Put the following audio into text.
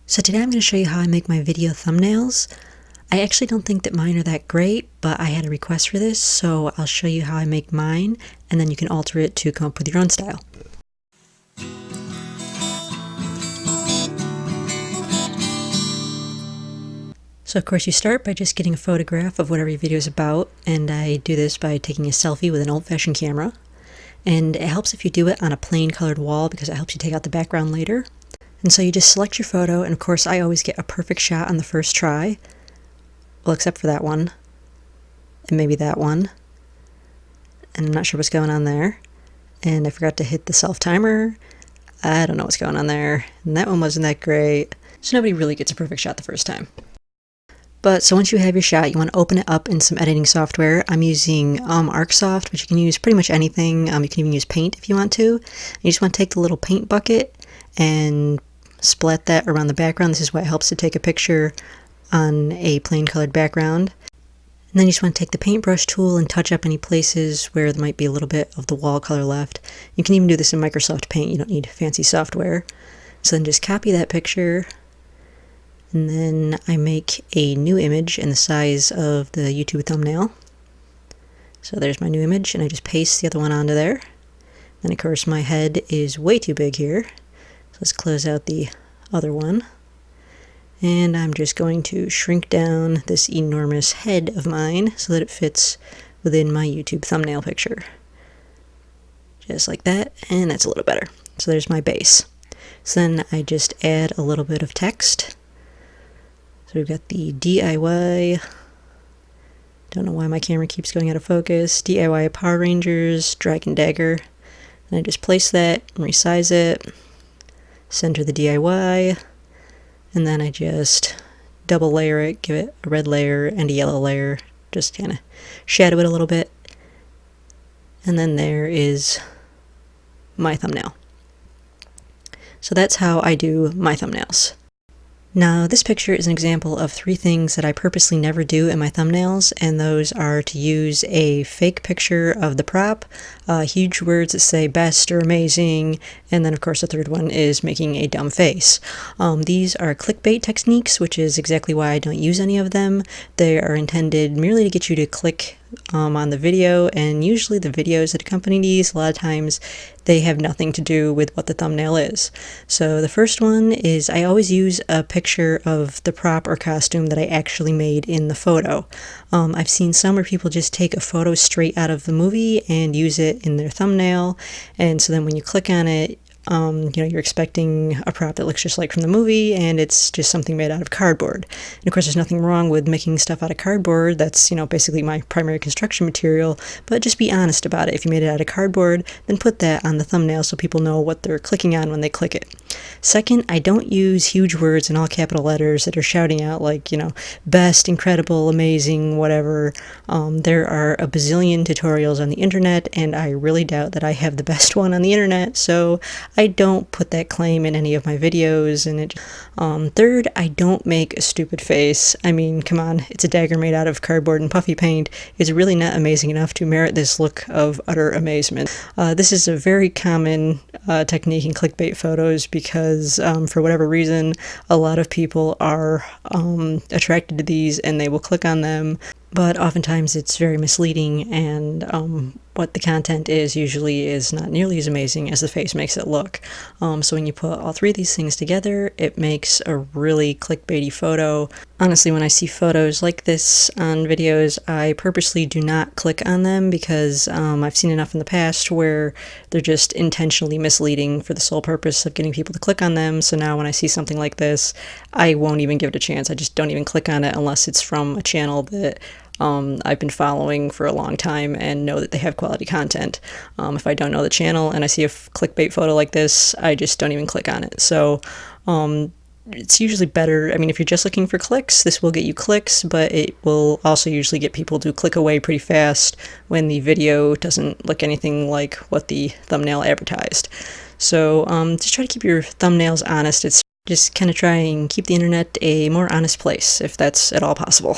So today I'm going to show you how I make my video thumbnails. I actually don't think that mine are that great, but I had a request for this, so I'll show you how I make mine, and then you can alter it to come up with your own style. So of course you start by just getting a photograph of whatever your video is about, and I do this by taking a selfie with an old-fashioned camera. And it helps if you do it on a plain colored wall because it helps you take out the background later. And so you just select your photo, and of course I always get a perfect shot on the first try. Well, except for that one. And maybe that one. And I'm not sure what's going on there. And I forgot to hit the self-timer. I don't know what's going on there. And that one wasn't that great. So nobody really gets a perfect shot the first time. But so once you have your shot, you want to open it up in some editing software. I'm using ArcSoft, which you can use pretty much anything. You can even use Paint if you want to. You just want to take the little paint bucket and splat that around the background. This is why it helps to take a picture on a plain colored background. And then you just want to take the paintbrush tool and touch up any places where there might be a little bit of the wall color left. You can even do this in Microsoft Paint. You don't need fancy software. So then just copy that picture. And then I make a new image in the size of the YouTube thumbnail. So there's my new image, and I just paste the other one onto there. Then of course my head is way too big here. So let's close out the other one. And I'm just going to shrink down this enormous head of mine so that it fits within my YouTube thumbnail picture. Just like that, and that's a little better. So there's my base. So then I just add a little bit of text. So we've got the DIY, don't know why my camera keeps going out of focus, DIY Power Rangers, Dragon Dagger. And I just place that, resize it, center the DIY, and then I just double layer it, give it a red layer and a yellow layer, just kind of shadow it a little bit. And then there is my thumbnail. So that's how I do my thumbnails. Now, this picture is an example of 3 things that I purposely never do in my thumbnails, and those are to use a fake picture of the prop, huge words that say best or amazing, and then of course the third one is making a dumb face. These are clickbait techniques, which is exactly why I don't use any of them. They are intended merely to get you to click on the video, and usually the videos that accompany these, a lot of times they have nothing to do with what the thumbnail is. So the first one is I always use a picture of the prop or costume that I actually made in the photo. I've seen some where people just take a photo straight out of the movie and use it in their thumbnail, and so then when you click on it, you're expecting a prop that looks just like from the movie, and it's just something made out of cardboard. And of course there's nothing wrong with making stuff out of cardboard. That's, basically my primary construction material, but just be honest about it. If you made it out of cardboard, then put that on the thumbnail so people know what they're clicking on when they click it. Second, I don't use huge words in all capital letters that are shouting out like, best, incredible, amazing, whatever. There are a bazillion tutorials on the internet, and I really doubt that I have the best one on the internet, so I don't put that claim in any of my videos. And third, I don't make a stupid face. I mean, come on, it's a dagger made out of cardboard and puffy paint. It's really not amazing enough to merit this look of utter amazement. This is a very common technique in clickbait photos because for whatever reason, a lot of people are attracted to these and they will click on them. But oftentimes it's very misleading, and what the content is usually is not nearly as amazing as the face makes it look. So when you put all 3 of these things together, it makes a really clickbaity photo. Honestly, when I see photos like this on videos, I purposely do not click on them because I've seen enough in the past where they're just intentionally misleading for the sole purpose of getting people to click on them. So now when I see something like this, I won't even give it a chance. I just don't even click on it unless it's from a channel that I've been following for a long time and know that they have quality content. If I don't know the channel and I see a clickbait photo like this, I just don't even click on it. So it's usually better, if you're just looking for clicks, this will get you clicks, but it will also usually get people to click away pretty fast when the video doesn't look anything like what the thumbnail advertised. So just try to keep your thumbnails honest. It's just kind of try and keep the internet a more honest place, if that's at all possible.